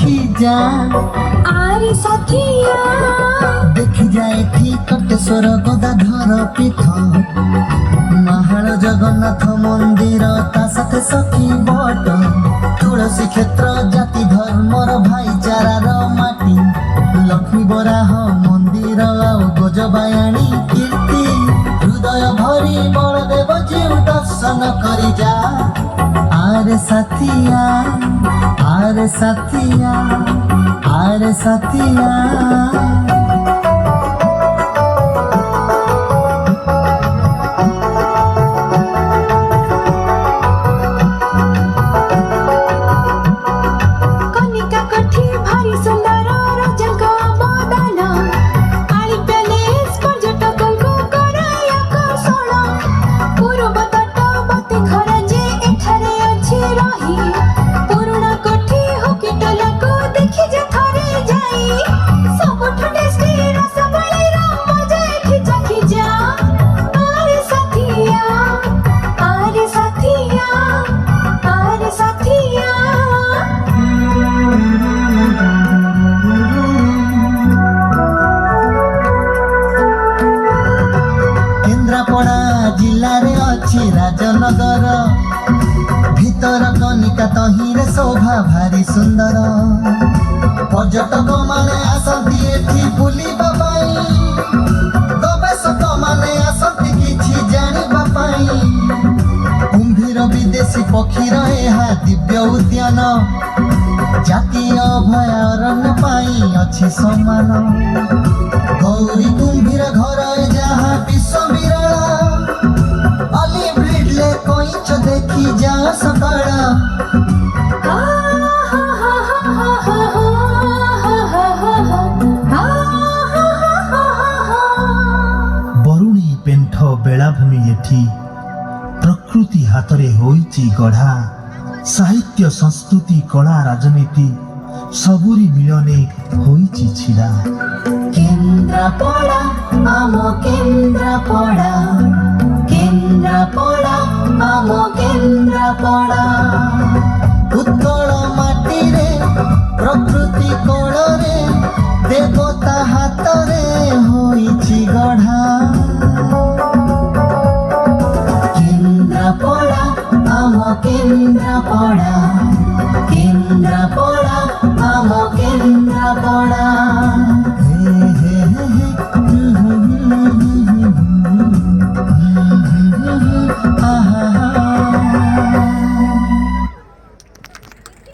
देखी जा आरे साथिया देखी जाए कटेश्वर गदाधर पीठ महाल जगन्नाथ मंदिर ता साथे सखी बट तुलसी क्षेत्र जाति धर्मर भाईचारार माटी लक्ष्मी बराह मंदिर आउ गजबायाणी कीर्ति हृदय भरी बलदेव जीव दर्शन करी जा आरे साथिया आरे साथिया आरे साथिया जिले अच्छी राजनगर भीतर कनिका तहिरे शोभा भारी सुंदर पर्यटक माने आसती एठी बुलिबा पाई गवेषक माने आसती किछि जानिबा पाई कुंभीर विदेशी पक्षीर एहा दिव्य उद्यान जातीय अभयारण्य पाई अछि सम्मान गौरी कुंभीर घर जहाँ विश्व विरला देखी जा सकाळा बरुणी पेंठ बेलाभूमि एठी प्रकृति हातरे होईची गढ़ा साहित्य संस्कृति कला राजनीति सबुरी मिलने होईची छिड़ा केन्द्रापड़ा आम केन्द्रापड़ा केन्द्रापड़ा आम केन्द्रापड़ा।